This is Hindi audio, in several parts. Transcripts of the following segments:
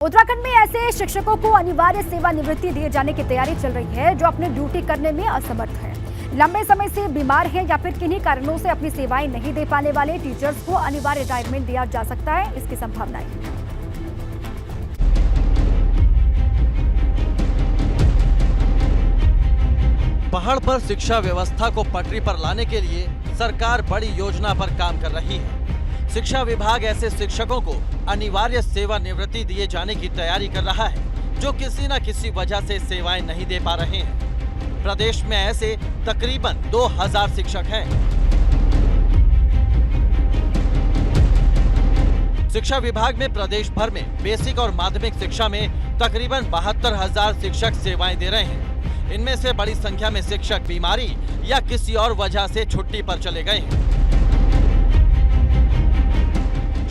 उत्तराखंड में ऐसे शिक्षकों को अनिवार्य सेवानिवृत्ति दिए जाने की तैयारी चल रही है जो अपनी ड्यूटी करने में असमर्थ हैं, लंबे समय से बीमार हैं या फिर किन्हीं कारणों से अपनी सेवाएं नहीं दे पाने वाले टीचर्स को अनिवार्य रिटायरमेंट दिया जा सकता है। इसकी संभावना है। पहाड़ पर शिक्षा व्यवस्था को पटरी पर लाने के लिए सरकार बड़ी योजना पर काम कर रही है। शिक्षा विभाग ऐसे शिक्षकों को अनिवार्य सेवानिवृत्ति दिए जाने की तैयारी कर रहा है जो किसी न किसी वजह से सेवाएं नहीं दे पा रहे हैं। प्रदेश में ऐसे तकरीबन 2000 शिक्षक हैं। शिक्षा विभाग में प्रदेश भर में बेसिक और माध्यमिक शिक्षा में तकरीबन 72,000 शिक्षक सेवाएं दे रहे हैं। इनमें से बड़ी संख्या में शिक्षक बीमारी या किसी और वजह से छुट्टी पर चले गए हैं।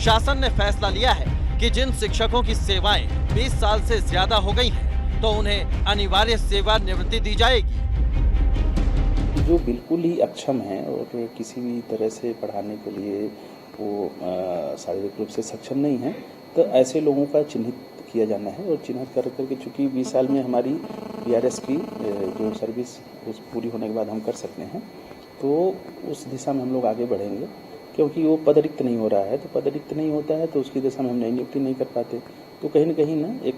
शासन ने फैसला लिया है कि जिन शिक्षकों की सेवाएं 20 साल से ज्यादा हो गई हैं, तो उन्हें अनिवार्य सेवानिवृत्ति दी जाएगी। जो बिल्कुल ही अक्षम हैं और किसी भी तरह से पढ़ाने के लिए वो शारीरिक रूप से सक्षम नहीं है, तो ऐसे लोगों का चिन्हित किया जाना है। और चिन्हित करके चूँकि 20 साल में हमारी BRS की जो सर्विस उस पूरी होने के बाद हम कर सकते हैं, तो उस दिशा में हम लोग आगे बढ़ेंगे। क्योंकि वो पदरिक्त नहीं हो रहा है, तो पदरिक्त नहीं होता है तो उसकी दिशा में हम नई नियुक्ति नहीं कर पाते, तो कहीं न कहीं एक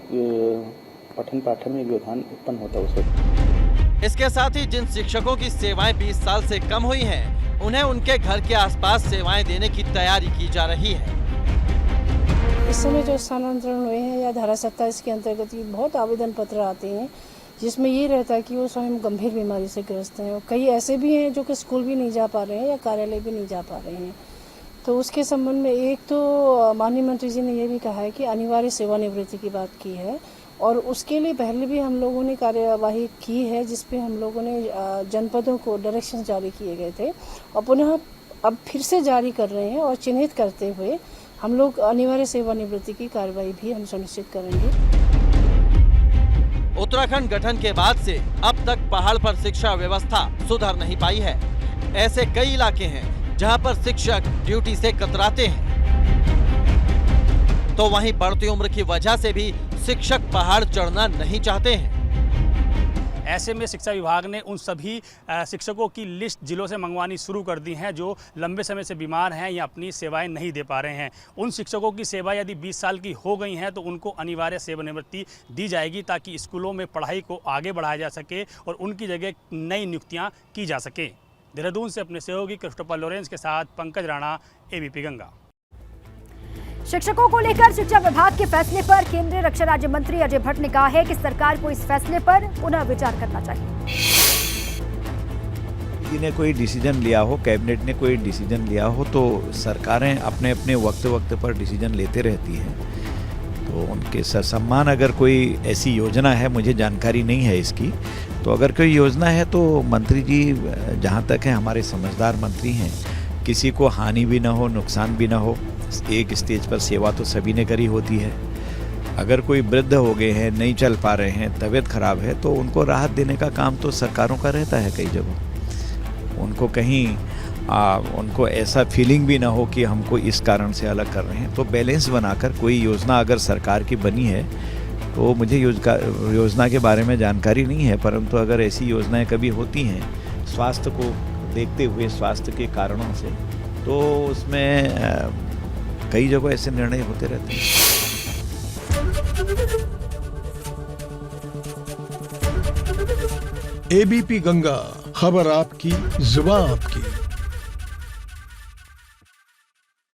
पठन पाठन में व्यवधान उत्पन्न होता है उस वक्त। इसके साथ ही जिन शिक्षकों की सेवाएं 20 साल से कम हुई हैं, उन्हें उनके घर के आसपास सेवाएं देने की तैयारी की जा रही है। इस समय जो स्थानांतरण हुए हैं या धारा 27 के अंतर्गत बहुत आवेदन पत्र आते हैं जिसमें ये रहता है कि वो स्वयं गंभीर बीमारी से ग्रस्त हैं और कई ऐसे भी हैं जो कि स्कूल भी नहीं जा पा रहे हैं या कार्यालय भी नहीं जा पा रहे हैं। तो उसके संबंध में एक तो माननीय मंत्री जी ने ये भी कहा है कि अनिवार्य सेवानिवृत्ति की बात की है और उसके लिए पहले भी हम लोगों ने कार्यवाही की है जिसपे हम लोगों ने जनपदों को डायरेक्शन जारी किए गए थे और पुनः अब फिर से जारी कर रहे हैं और चिन्हित करते हुए हम लोग अनिवार्य सेवानिवृत्ति की कार्रवाई भी हम सुनिश्चित करेंगे। उत्तराखंड गठन के बाद से अब तक पहाड़ पर शिक्षा व्यवस्था सुधर नहीं पाई है। ऐसे कई इलाके हैं जहां पर शिक्षक ड्यूटी से कतराते हैं, तो वहीं बढ़ती उम्र की वजह से भी शिक्षक पहाड़ चढ़ना नहीं चाहते हैं। ऐसे में शिक्षा विभाग ने उन सभी शिक्षकों की लिस्ट जिलों से मंगवानी शुरू कर दी है जो लंबे समय से बीमार हैं या अपनी सेवाएं नहीं दे पा रहे हैं। उन शिक्षकों की सेवा यदि 20 साल की हो गई हैं तो उनको अनिवार्य सेवानिवृत्ति दी जाएगी ताकि स्कूलों में पढ़ाई को आगे बढ़ाया जा सके और उनकी जगह नई नियुक्तियां की जा सके। देहरादून से अपने सहयोगी क्रिस्टोफर लॉरेंस के साथ पंकज राणा, ABP गंगा। शिक्षकों को लेकर शिक्षा विभाग के फैसले पर केंद्रीय रक्षा राज्य मंत्री अजय भट्ट ने कहा है कि सरकार को इस फैसले पर पुनः विचार करना चाहिए। ने कोई डिसीजन लिया हो, कैबिनेट ने कोई डिसीजन लिया हो, तो सरकारें अपने अपने वक्त पर डिसीजन लेते रहती हैं। तो उनके सम्मान अगर कोई ऐसी योजना है, मुझे जानकारी नहीं है इसकी, तो अगर कोई योजना है तो मंत्री जी जहाँ तक है हमारे समझदार मंत्री हैं, किसी को हानि भी ना हो, नुकसान भी ना हो। एक स्टेज पर सेवा तो सभी ने करी होती है। अगर कोई वृद्ध हो गए हैं, नहीं चल पा रहे हैं, तबीयत खराब है, तो उनको राहत देने का काम तो सरकारों का रहता है कई जगह। उनको कहीं उनको ऐसा फीलिंग भी ना हो कि हमको इस कारण से अलग कर रहे हैं। तो बैलेंस बनाकर कोई योजना अगर सरकार की बनी है, तो मुझे योजना के बारे में जानकारी नहीं है, परंतु अगर ऐसी योजनाएं कभी होती हैं स्वास्थ्य को देखते हुए, स्वास्थ्य के कारणों से, तो उसमें कई जगह ऐसे निर्णय होते रहते हैं। ABP गंगा, खबर आपकी, जुबान आपकी।